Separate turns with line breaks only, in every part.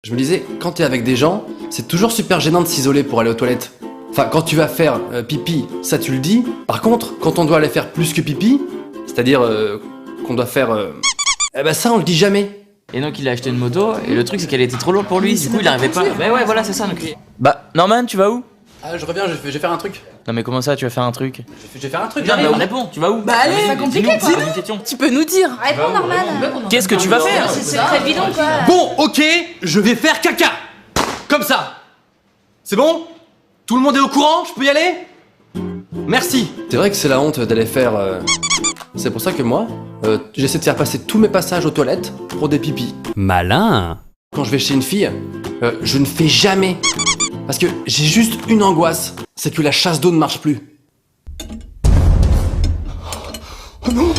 Je me disais, quand t'es avec des gens, c'est toujours super gênant de s'isoler pour aller aux toilettes. Enfin, quand tu vas faire pipi, ça tu le dis. Par contre, quand on doit aller faire plus que pipi, c'est-à-dire qu'on doit faire... eh ben ça, on le dit jamais.
Et donc il a acheté une moto, et le truc c'est qu'elle était trop lourde pour lui, du coup il arrivait pas. Bah ouais, voilà, c'est ça. Donc... Bah, Norman, tu vas où?
Ah, je reviens, je vais faire un truc.
Non mais comment ça, tu vas faire un truc?
Je vais faire un truc,
Non mais
j'arrive.
réponds, tu vas où?
Bah allez, c'est pas compliqué quoi.
Dis-nous, une question.
Tu peux nous dire.
Réponds Norman.
Qu'est-ce que tu vas faire?
C'est très bidon quoi.
Bon, ok, je vais faire caca. Comme ça. C'est bon? Tout le monde est au courant? Je peux y aller? Merci. C'est vrai que c'est la honte d'aller faire... C'est pour ça que moi, j'essaie de faire passer tous mes passages aux toilettes pour des pipis.
Malin.
Quand je vais chez une fille, je ne fais jamais. Parce que j'ai juste une angoisse, c'est que la chasse d'eau ne marche plus. Oh non!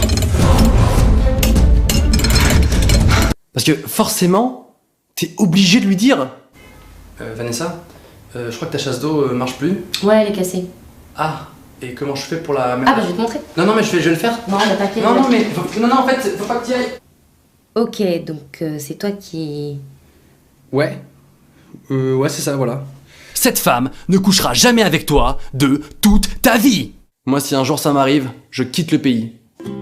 Parce que forcément, t'es obligé de lui dire. Vanessa, je crois que ta chasse d'eau marche plus.
Ouais, elle est cassée.
Ah, et comment je fais pour la mettre?
Ah bah je vais te montrer.
Non, mais je vais le faire.
Non, bah t'inquiète.
Non, mais non, en fait, faut pas que t'y ailles.
Ok, donc c'est toi qui...
Ouais. Ouais, c'est ça, voilà.
Cette femme ne couchera jamais avec toi de toute ta vie.
Moi, si un jour ça m'arrive, je quitte le pays.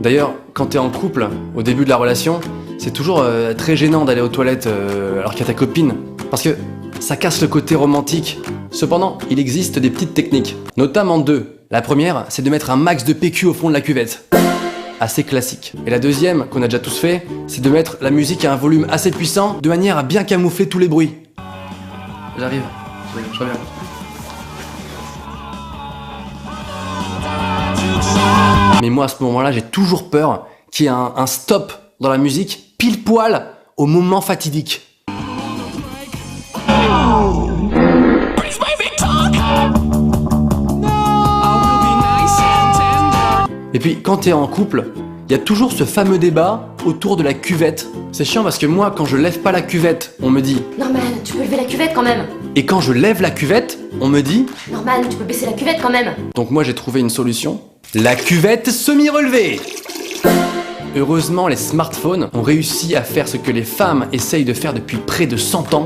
D'ailleurs, quand t'es en couple, au début de la relation, c'est toujours très gênant d'aller aux toilettes alors qu'il y a ta copine. Parce que ça casse le côté romantique. Cependant, il existe des petites techniques, notamment deux. La première, c'est de mettre un max de PQ au fond de la cuvette. Assez classique. Et la deuxième, qu'on a déjà tous fait, c'est de mettre la musique à un volume assez puissant, de manière à bien camoufler tous les bruits. J'arrive, je reviens. Mais moi, à ce moment-là, j'ai toujours peur qu'il y ait un stop dans la musique, pile poil au moment fatidique. Et puis, quand t'es en couple, il y a toujours ce fameux débat autour de la cuvette. C'est chiant parce que moi, quand je lève pas la cuvette, on me dit...
Norman, tu peux lever la cuvette quand même.
Et quand je lève la cuvette, on me dit...
Norman, tu peux baisser la cuvette quand même.
Donc moi, j'ai trouvé une solution. La cuvette semi-relevée. Heureusement, les smartphones ont réussi à faire ce que les femmes essayent de faire depuis près de 100 ans.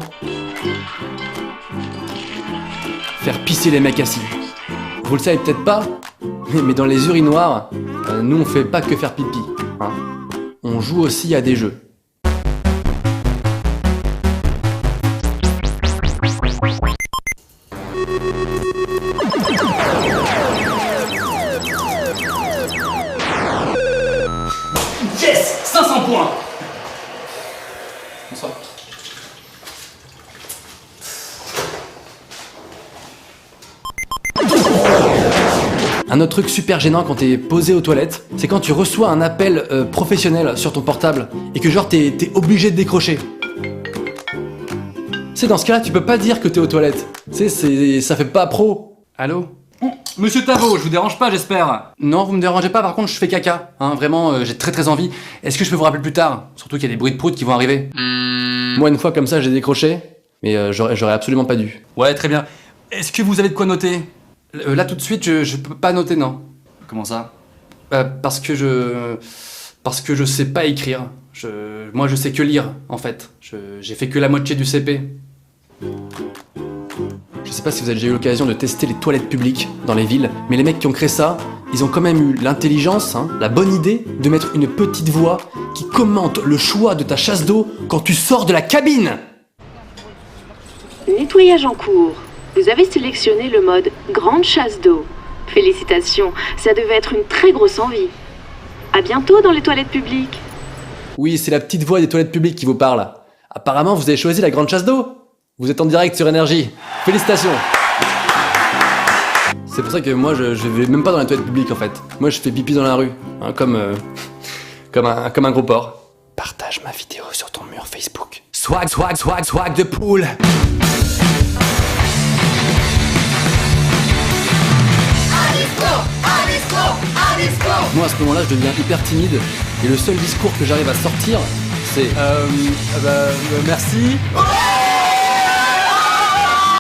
Faire pisser les mecs assis. Vous le savez peut-être pas, mais dans les urinoirs, nous on fait pas que faire pipi. Hein. On joue aussi à des jeux.
Yes, 500 points.
Bonsoir. Un autre truc super gênant quand t'es posé aux toilettes, c'est quand tu reçois un appel professionnel sur ton portable et que genre t'es obligé de décrocher. C'est dans ce cas-là, tu peux pas dire que t'es aux toilettes. Ça fait pas pro. Allô?
Monsieur Tavo, je vous dérange pas, j'espère.
Non, vous me dérangez pas, par contre je fais caca. Hein, vraiment, j'ai très envie. Est-ce que je peux vous rappeler plus tard? Surtout qu'il y a des bruits de prout qui vont arriver. Moi, une fois comme ça, j'ai décroché, mais j'aurais absolument pas dû.
Ouais, très bien. Est-ce que vous avez de quoi noter?
Là, tout de suite, je peux pas noter, non.
Comment ça?
Parce que je sais pas écrire. Moi, je sais que lire, en fait. J'ai fait que la moitié du CP. Je sais pas si vous avez déjà eu l'occasion de tester les toilettes publiques dans les villes, mais les mecs qui ont créé ça, ils ont quand même eu l'intelligence, hein, la bonne idée de mettre une petite voix qui commente le choix de ta chasse d'eau quand tu sors de la cabine.
Nettoyage en cours. Vous avez sélectionné le mode grande chasse d'eau. Félicitations, ça devait être une très grosse envie. À bientôt dans les toilettes publiques.
Oui, c'est la petite voix des toilettes publiques qui vous parle. Apparemment, vous avez choisi la grande chasse d'eau. Vous êtes en direct sur Énergie. Félicitations. C'est pour ça que moi, je vais même pas dans les toilettes publiques en fait. Moi, je fais pipi dans la rue, hein, comme un gros porc. Partage ma vidéo sur ton mur Facebook. Swag de poule. Moi à ce moment-là je deviens hyper timide et le seul discours que j'arrive à sortir c'est
merci.